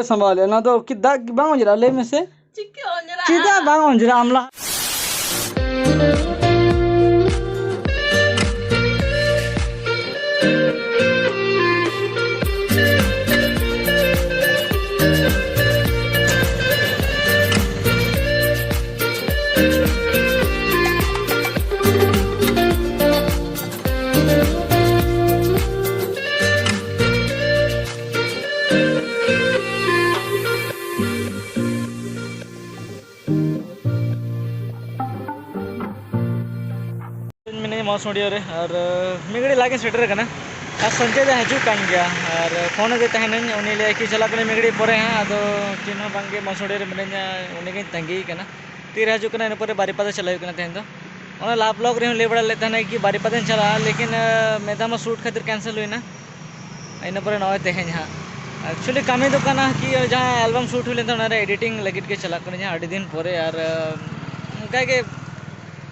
संभाले ना तो कि दाग बांग अंजरा ले में से चिदा बांग अंजरा आमला मौसोडियो रे और मिगड़ी लागे सेटर कना और संजय दा हजु कान गया और फोन दे तहन उनी ले कि चला कने मिगड़ी परे हां आदो चिन्ह बांगे मौसोडियो रे मिनया उनी के तंगी कना तीर हजु कना इन परे बारीपादा चलाय कना तहन दो ओना लाभ ब्लॉग रे ले बड़ा ले तहन कि बारीपादा चला लेकिन मेदा में शूट खातिर कैंसिल हुई ना इन परे नय तहन हां एक्चुअली कामी दो कना कि जहां एल्बम शूट हुई लेन रे एडिटिंग लगिट के चला कने आडी दिन परे यार उनका के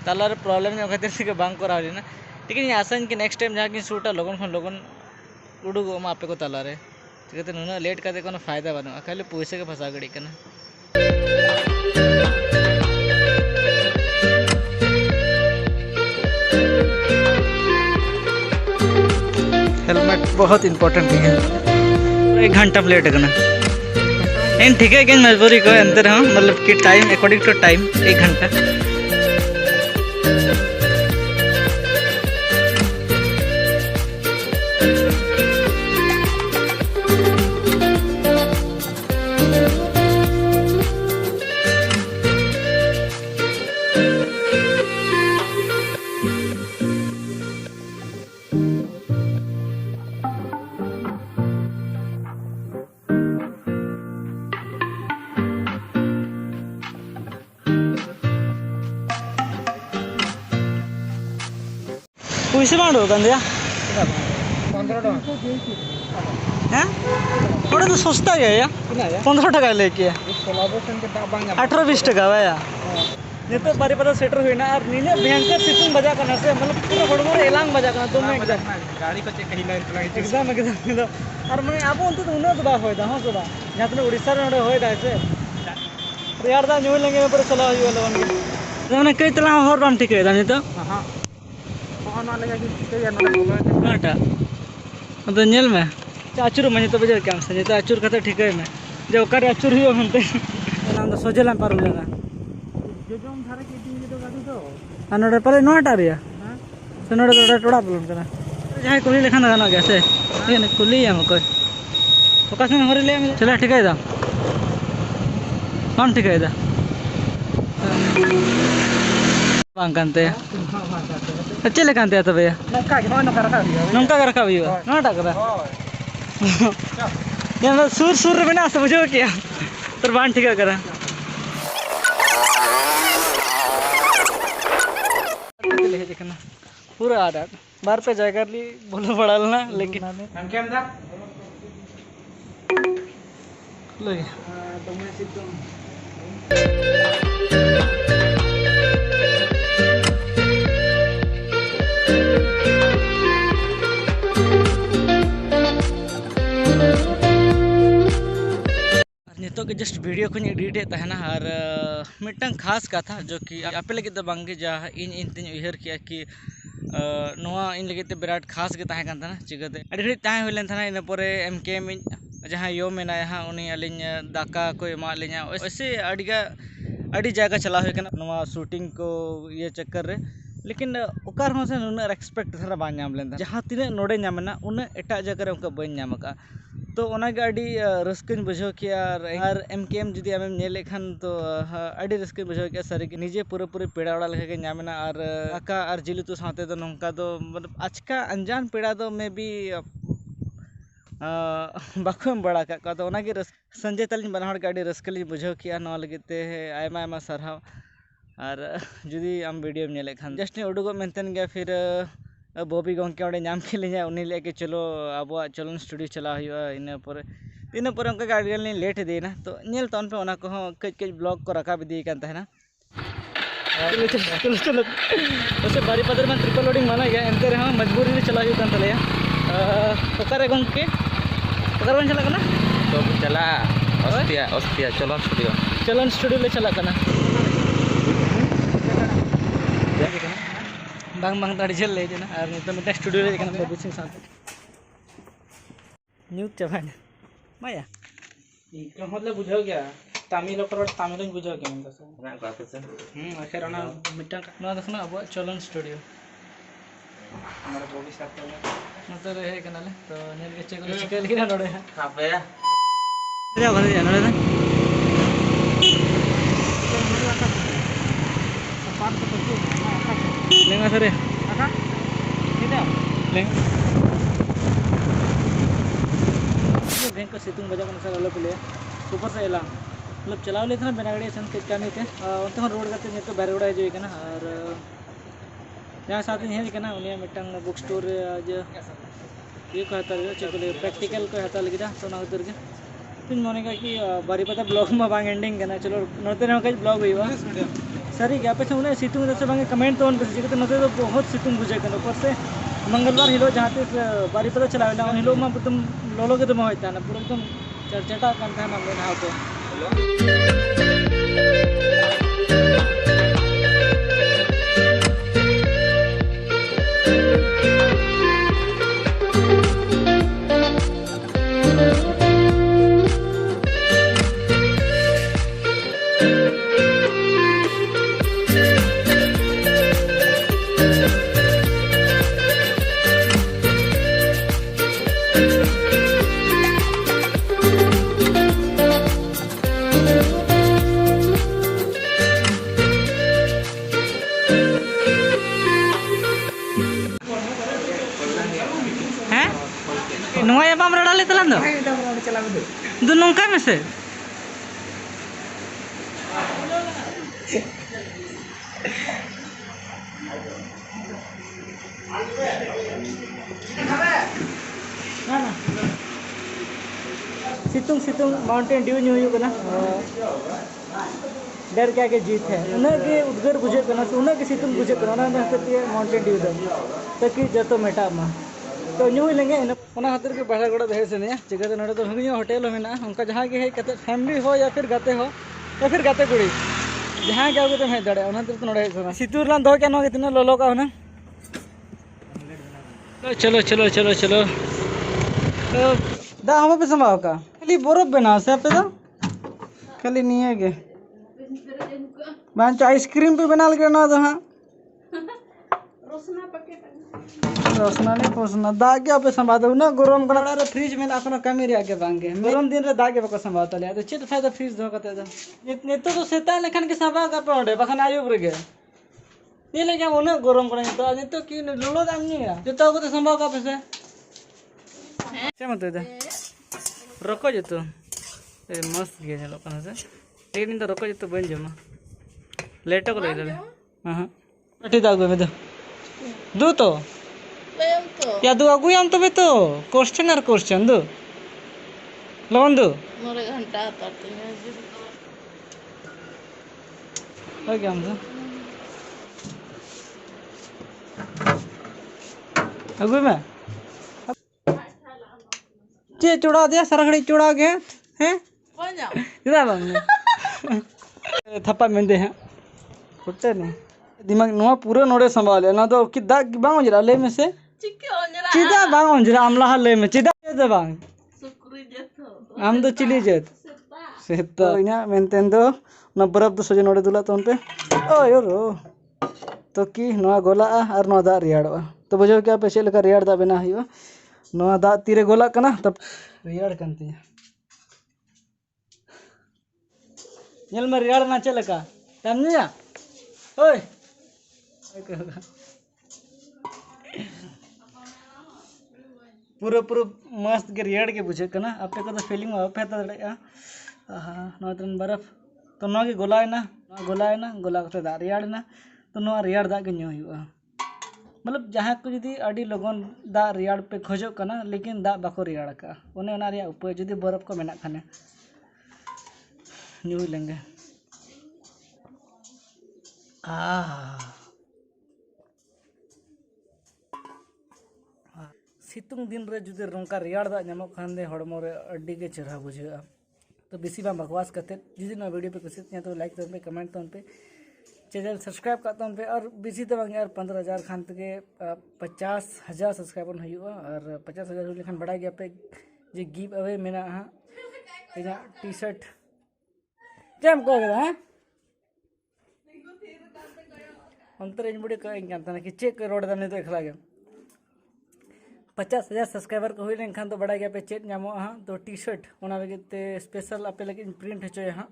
तालार प्रॉब्लम खातिर से बांग करा ना लेकिन आशा कि नेक्स्ट टाइम जहाँ कि शूट लगन खन लगन उड़ूग आपे को तालारे ठीक है नुना लेट करते कोनो फायदा बना खाली पैसे के फंसा गड़ी कना हेलमेट बहुत इंपॉर्टेंट है 1 घंटा लेट करना इन ठीक है कि मजबूरी को अंदर हाँ मतलब कि टाइम अकॉर्डिंग टू टाइम 1 घंटा पैसे बांधो कंदिया 15 टका हैं थोड़ा तो सस्ता गया या 15 टका लेके 18-20 टका भैया नित बारीपादा सेटर हुई ना और नीले भयंकर सितुंग बजा करना से मतलब पूरा बड़बड़ एलांग बजा करना तो मैं गाड़ी को चेक कहिला एकदम और मैं आप उनते तो उन्हें तो बा होइदा हां सुबा जहां तने उड़ीसा रे होइदा ऐसे यार दा न्यू लेंगे पर चला हुई वाला बन मैंने कई तला और बाम ठीक है नहीं तो हां कोहना लगा कि ठीक है नाटा तो नेल में आचुर मन तो बजे काम से तो आचुर कथा ठीक है मैं जो कर आचुर हुई हमते नाम तो सोजेला पार लगा जो जोम धारे के दिन तो गाड़ी तो अनोडे परे नोटा रिया हां सनोडे तो टोड़ा बोलन करा जहां कुली लेखन गाना गया से ये ने कुली है मको तो कासे हरे ले चला ठीक है दा कौन ठीक है दा बांगकांते चले कांते तो भैया नौका का रखा भी नोटा करा ये सूर सूर रे बना समझो क्या तर बांध ठीक करा देखना पूरा आ रहा बार पे जाकर ली बोलो पड़ा ना लेकिन हम क्या अंदर लो तो मैं सिद्धम नितो के जस्ट वीडियो को एडिट तहना और मिटन खास कथा जो कि आपे लगे बांगे जा इन तीन उहर किया कि नोआ इन लगे बिराट खास के तहन कान चिकाते अड़ी घड़ी तहन हुई लेन इन परे एम के जहाँ यो मेना हाँ उनी अलिंग दाका को एमा लिया वैसे अड़ी जगह चला हुई कना नोआ शूटिंग को ये चक्कर रे लेकिन ओकार हो से नुना रेस्पेक्ट धरा बा नाम लेन जहाँ तीन नोडे नामना उन एटा जगह रे उनका बन नाम का तो अड़ी रस्कन बुझो किया और एम जुदी आमेम नेले खान तो अड़ी रस्कन बुझो किया सारी निजे पूरे पूरे पेड़ा ओड़ा लेके नामना और दाका और जिल उतु साथे तो नोंका तो मतलब आचका अनजान पेड़ा तो मे भी बाको बड़ा का तो संजय तालीन बना हड़ के अड़ी रस्कली बुझो किया नवा लगते आयमा आयमा सरहाव और जुदी आम वीडियो नेले खान जस्ट उडुगो मेंतन गया फिर बॉबी गंके ओडे नाम के लिया उन्हीं लेके चलो अब चलन स्टूडियो चला हुआ इन पर उनका गाड़ी लेट देना तो नेल तौन पे उना को कई ब्लॉग को रखा भी दी कान तहना चलो चलो वैसे बारीपादा में ट्रिपल लोडिंग माना गया एंते रे मजबूरी में चला हुआ कान तलेया ओकारे गंके ओकार बन चला कना तो चला Ospia Cholon Studio. चलन स्टूडियो ले चला करना बांग बांग ताड़ी झेल ले जना और नितो मिटा स्टूडियो ले करना बबी सिंह साथ न्यूज़ चबान माया क्या मतलब बुझाओ क्या तमिल और तमिल में बुझाओ क्या मतलब सर ना बात है आखिर ना मिट्टा ना देखना अब चलन स्टूडियो हमारा बॉडी साफ करना मतलब रहे करना ले तो नेल के चेक ले चिकन लेके ना नोड़े है हां भैया जा भर जा नोड़े लेंगा सर आका कितना लेंगा बैंक का सितुंग बजा कर सर अलग ले ऊपर से एला मतलब चलाव ले थे ना बेनागड़ी सन के कमी थे उनते हम रोड करते नितो बैरोड़ा जो है ना और जहाँ साथ में है ना उन्हें मिट्टंग बुक स्टोर आज ये को हता चेक ले प्रैक्टिकल को हता लगी तो ना उधर के तुम माने का कि बारी पता ब्लॉग में बांग एंडिंग करना चलो नोते ना कहीं ब्लॉग हुई सर क्या पे उन्हें सितुंग जैसे बांगे कमेंट तो उनके तो नोते तो बहुत सितुंग बुझे कर ऊपर से मंगलवार हिलो जहाँ पे बारी पता चला उन हिलो में एकदम लोलो के तो होता है ना पूरा एकदम चरचटा करता है ना मेन हाउ तो नोआ या बाम रड़ा ले तलान दो नोंका में से सितुंग सितुंग माउंटेन ड्यू न्यू करना डर क्या के जीत है उन्हें के उद्गर बुझे करना तो उन्हें के सितुंग बुझे करना ना करते माउंटेन ड्यू दो ताकि जतो मेटा मा तो न्यू लेंगे उना खातिर के बाहर गोड़ा दे से नहीं चिकते नडे तो भंगी होटल में ना उनका जहां के है कते फैमिली हो या फिर गाते हो या फिर गाते कुड़ी जहां के आगे तो मैं दड़े उना तो नडे से सितुर लान दो क्या नो कितना लोलो का होना चलो चलो चलो चलो तो दा हम पे संभाव का खाली बरफ बना से पे तो खाली नहीं है के मैं आइसक्रीम पे बना के ना तो हां रोसना नहीं पोसना दाग क्या पे संभातो ना गरम करा रे फ्रिज में आखनो कमी रे आके बांगे गरम दिन रे दागे बको संभातो ले तो चित फायदा फ्रिज धो कते तो ने तो सेता लेखन के संभा का पड़े बखन आयुब रे ये ले क्या ओने गरम करे तो आज तो की लोलो दाम नहीं है जो तो को संभा का पैसे से मत दे रखो जे तो ए मस्त गे चलो कन से एक दिन तो रखो जे तो बन जमा लेट को ले दे हां अठी दागो में दो तो या दो अगु हम तबे तो क्वेश्चन और क्वेश्चन दो लोन दो मोरे घंटा तड़ते हैं हो गया हम अगु में चे चुड़ा दिया सारा घड़ी चुड़ा गया हैं कौन जाओ इधर बांग थप्पा में दे हैं फुटते नहीं दिमाग नुआ पूरे नोड़े संभाले ना तो कि दाग बांग जरा ले में से चिक्के ओंजरा चिदा बांग जरा आमला ले में चिदा दे बांग सुकुरी जतो आम दो चिली जत सेता इना मेंटेन दो ना बरफ दो सजे नोड़े दुला तो उनपे ओ योरो तो की नोआ गोला और नोआ दा रियाड़वा तो बुझो क्या पे चेल का रियाड़ दा बना हियो नोआ दा तीरे गोला कना तब रियाड़ कंती नेल में रियाड़ ना चले का समझिया ओए पूरा पूरा मस्त के रियाड़ के बुझे कना आपे को तो फीलिंग हो पे तो हां नोतन बर्फ तो नो के गोलाय ना गोला को दा रियाड़ ना तो नो रियाड़ दा के न्यू हुआ मतलब जहाँ को जुदी अड़ी लगन दा रियाड़ पे खोजो कना लेकिन दा बाको रियाड़ का ओने ओना रिया उपाय जुदी बर्फ को मेना खाने न्यू लेंगे सितुंग दिन रे जुदी रोंका रियाड़ दा ᱧᱟᱢᱚᱜ खान दे हड़मो रे अड्डी के चेहरा बुझेगा तो बेसी बार बकवास करते जिस वीडियो पे कुछ तो लाइक पे कमेंट तो पे चैनल सब्सक्राइब करता पे और बेसी तो यार 15,000 खान तक 50,000 सब्सक्राइबर हुआ और 50,000 हुई लेकिन बड़ा गया पे जो गिव अवे मेरा हाँ टी शर्ट क्या कह अंतर बड़ी कहना कि चेक रोड दाम तो एखला गया 50,000 सब्सक्राइबर को हुई लेकिन तो बड़ा गया पे चेक नामो हाँ तो टी शर्ट लगे स्पेशल आपे लगे प्रिंट होचोए हाँ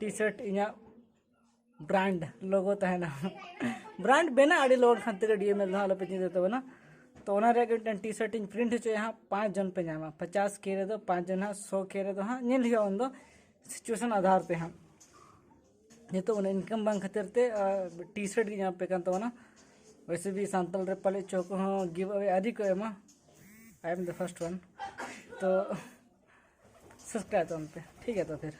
T shirt in brand logo तहना ब्रांड बेना अड़ी लोग खान तक डीएमएल हाँ पे चिंता तबना तो टी शर्ट इन प्रिंट होचोए हाँ 5 जन पे नामा 50 के रे 5 जन हाँ 100 के रे हाँ नेल हुआ उन सिचुएशन आधार पे हाँ ये तो इनकम बांग खातिर ते टी शर्ट की पे कान तबना वैसे भी सांतल रे पाले चौक हाँ गिव अवे आदि को एमा I am the first one तो सब्सक्राइब तो पे ठीक है तो फिर